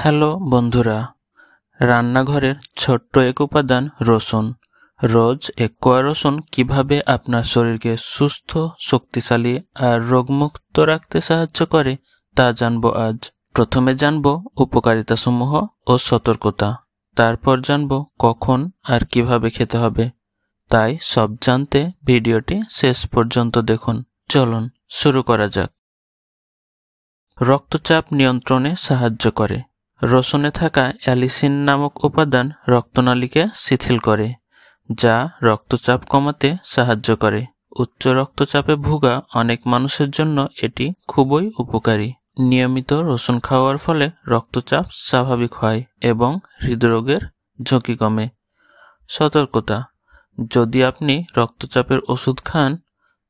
Hello বন্ধুরা, রান্নাঘরের ছোট্ট এক উপাদান রসুন। রোজ এক কোয়া রসুন কিভাবে আপনার শরীরকে সুস্থ, শক্তিশালী আর রোগমুক্ত রাখতে সাহায্য করে তা জানবো আজ। প্রথমে জানবো উপকারিতাসমূহ ও সতর্কতা, তারপর জানবো কখন আর কিভাবে খেতে হবে। তাই সব জানতে ভিডিওটি শেষ পর্যন্ত দেখুন। চলুন শুরু করা যাক। রক্তচাপ নিয়ন্ত্রণে সাহায্য করে। রসুনে থাকা অ্যালিসিন নামক উপাদান রক্তনালীকে শিথিল করে, যা রক্তচাপ কমাতে সাহায্য করে। উচ্চ রক্তচাপে ভোগা অনেক মানুষের জন্য এটি খুবই উপকারী। নিয়মিত রসুন খাওয়ার ফলে রক্তচাপ স্বাভাবিক হয় এবং হৃদরোগের ঝুঁকি কমে। সতর্কতা: যদি আপনি রক্তচাপের ওষুধ খান,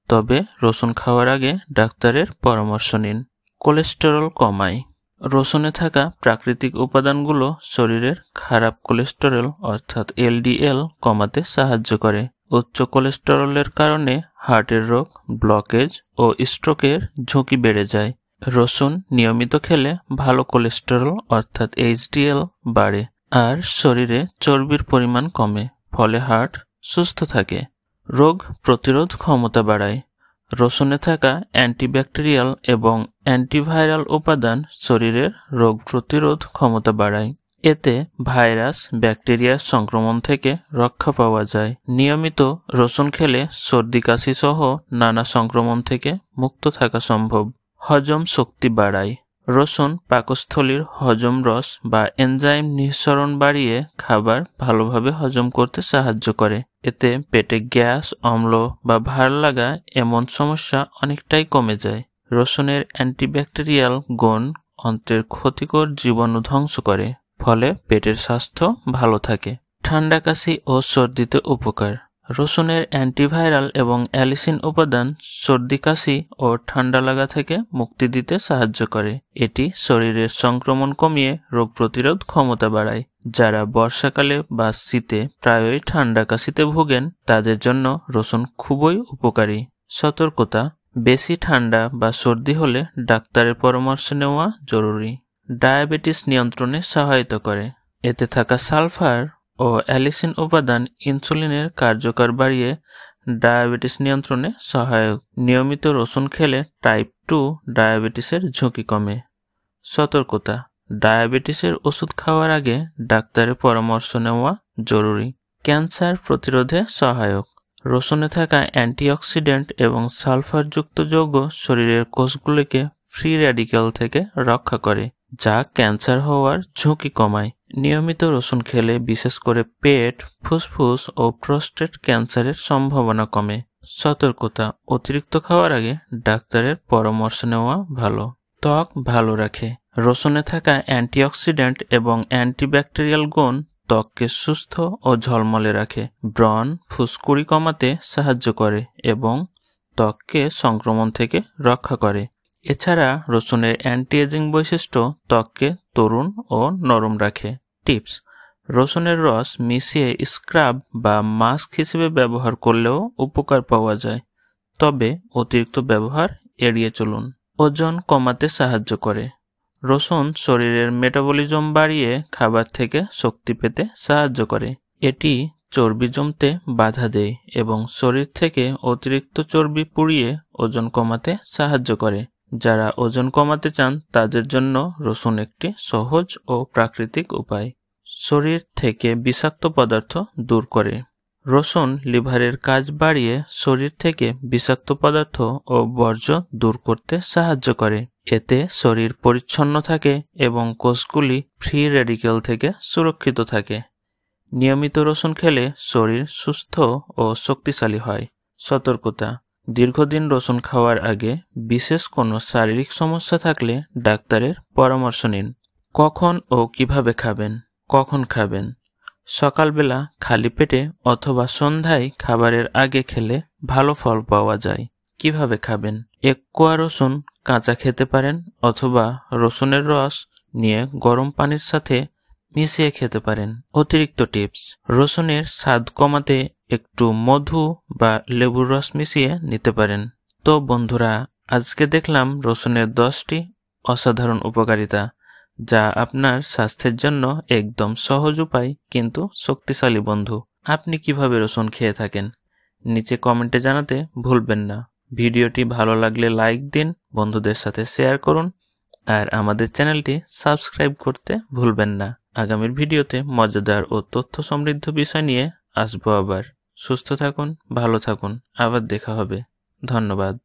তবে রসুন খাওয়ার আগে ডাক্তারের পরামর্শ নিন। কোলেস্টেরল কমায়। রসুনে থাকা প্রাকৃতিক উপাদানগুলো শরীরের খারাপ কোলেস্টেরল অর্থাৎ এলডিএল কমাতে সাহায্য করে। উচ্চ কোলেস্টেরলের কারণে হার্টের রোগ, ব্লকেজ ও স্ট্রোকের ঝুঁকি বেড়ে যায়। রসুন নিয়মিত খেলে ভালো কোলেস্টেরল অর্থাৎ এইচডিএল বাড়ে আর শরীরে চর্বির পরিমাণ কমে, ফলে হার্ট সুস্থ থাকে। রোগ প্রতিরোধ ক্ষমতা বাড়ায়। রসুনে থাকা অ্যান্টিব্যাকটেরিয়াল এবং অ্যান্টিভাইরাল উপাদান শরীরের রোগ প্রতিরোধ ক্ষমতা বাড়ায়। এতে ভাইরাস, ব্যাকটেরিয়ার সংক্রমণ থেকে রক্ষা পাওয়া যায়। নিয়মিত রসুন খেলে সর্দি কাশি সহ নানা সংক্রমণ থেকে মুক্ত থাকা সম্ভব। হজম শক্তি বাড়ায়। রসুন পাকস্থলীর হজম রস বা এনজাইম নিঃসরণ বাড়িয়ে খাবার ভালোভাবে হজম করতে সাহায্য করে। এতে পেটে গ্যাস, অম্ল বা ভার লাগা এমন সমস্যা অনেকটাই কমে যায়। রসুনের অ্যান্টিব্যাকটেরিয়াল গুণ অন্ত্রের ক্ষতিকর জীবাণু ধ্বংস করে, ফলে পেটের স্বাস্থ্য ভালো থাকে। ঠান্ডা কাশি ও সর্দিতে উপকার। রসুনের অ্যান্টিভাইরাল এবং অ্যালিসিন উপাদান সর্দি কাশি ও ঠান্ডা লাগা থেকে মুক্তি দিতে সাহায্য করে। এটি শরীরের সংক্রমণ কমিয়ে রোগ প্রতিরোধ ক্ষমতা বাড়ায়। যারা বর্ষাকালে বা শীতে প্রায়ই ঠান্ডা কাশিতে ভোগেন, তাদের জন্য রসুন খুবই উপকারী। সতর্কতা: বেশি ঠান্ডা বা সর্দি হলে ডাক্তারের পরামর্শ নেওয়া জরুরি। ডায়াবেটিস নিয়ন্ত্রণে সহায়তা করে। এতে থাকা সালফার ও অ্যালিসিন উপাদান ইনসুলিনের কার্যকর বাড়িয়ে ডায়াবেটিস নিয়ন্ত্রণে সহায়ক। নিয়মিত রসুন খেলে টাইপ 2 ডায়াবেটিসের ঝুঁকি কমে। সতর্কতা: ডায়াবেটিসের ওষুধ খাওয়ার আগে ডাক্তারের পরামর্শ নেওয়া জরুরি। ক্যান্সার প্রতিরোধে সহায়ক। রসুনে থাকা অ্যান্টিঅক্সিডেন্ট এবং সালফারযুক্ত যৌগ শরীরের কোষগুলিকে ফ্রি র্যাডিক্যাল থেকে রক্ষা করে, যা ক্যান্সার হওয়ার ঝুঁকি কমায়। নিয়মিত রসুন খেলে বিশেষ করে পেট, ফুসফুস ও প্রোস্টেট ক্যান্সারের সম্ভাবনা কমে। সতর্কতা: অতিরিক্ত খাওয়ার আগে ডাক্তারের পরামর্শ নেওয়া ভালো। ত্বক ভালো রাখে। রসুনে থাকা অ্যান্টিঅক্সিডেন্ট এবং অ্যান্টিব্যাকটেরিয়াল গুণ ত্বককে সুস্থ ও ঝলমলে রাখে। ব্রণ, ফুসকুড়ি কমাতে সাহায্য করে এবং ত্বককে সংক্রমণ থেকে রক্ষা করে। এছাড়া রসুনের অ্যান্টি এজিং বৈশিষ্ট্য ত্বককে তরুণ ও নরম রাখে। টিপস: রসুনের রস মিশিয়ে স্ক্রাব বা মাস্ক হিসেবে ব্যবহার করলেও উপকার পাওয়া যায়, তবে অতিরিক্ত ব্যবহার এড়িয়ে চলুন। ওজন কমাতে সাহায্য করে। রসুন শরীরের মেটাবলিজম বাড়িয়ে খাবার থেকে শক্তি পেতে সাহায্য করে। এটি চর্বি জমতে বাধা দেয় এবং শরীর থেকে অতিরিক্ত চর্বি পুড়িয়ে ওজন কমাতে সাহায্য করে। যারা ওজন কমাতে চান তাদের জন্য রসুন একটি সহজ ও প্রাকৃতিক উপায়। শরীর থেকে বিষাক্ত পদার্থ দূর করে। রসুন লিভারের কাজ বাড়িয়ে শরীর থেকে বিষাক্ত পদার্থ ও বর্জ্য দূর করতে সাহায্য করে। এতে শরীর পরিচ্ছন্ন থাকে এবং কোষগুলি ফ্রি র্যাডিক্যাল থেকে সুরক্ষিত থাকে। নিয়মিত রসুন খেলে শরীর সুস্থ ও শক্তিশালী হয়। সতর্কতা: দীর্ঘদিন রসুন খাওয়ার আগে বিশেষ কোনো শারীরিক সমস্যা থাকলে ডাক্তারের পরামর্শ নিন। কখন ও কিভাবে খাবেন? কখন খাবেন? সকালবেলা খালি পেটে অথবা সন্ধ্যায় খাবারের আগে খেলে ভালো ফল পাওয়া যায়। কিভাবে খাবেন? এক কোয়া রসুন কাঁচা খেতে পারেন অথবা রসুনের রস নিয়ে গরম পানির সাথে মিশিয়ে খেতে পারেন। অতিরিক্ত টিপস: রসুনের স্বাদ কমাতে একটু মধু বা লেবুর রস মিশিয়ে নিতে পারেন। তো বন্ধুরা, আজকে দেখলাম রসুনের 10টি অসাধারণ উপকারিতা, যা আপনার স্বাস্থ্যের জন্য একদম সহজ উপায় কিন্তু শক্তিশালী বন্ধু। আপনি কিভাবে রসুন খেয়ে থাকেন নিচে কমেন্টে জানাতে ভুলবেন না। ভিডিওটি ভালো লাগলে লাইক দিন, বন্ধুদের সাথে শেয়ার করুন আর আমাদের চ্যানেলটি সাবস্ক্রাইব করতে ভুলবেন না। আগামীর ভিডিওতে মজাদার ও তথ্য সমৃদ্ধ বিষয় নিয়ে আসবো আবার। সুস্থ থাকুন, ভালো থাকুন, আবার দেখা হবে। ধন্যবাদ।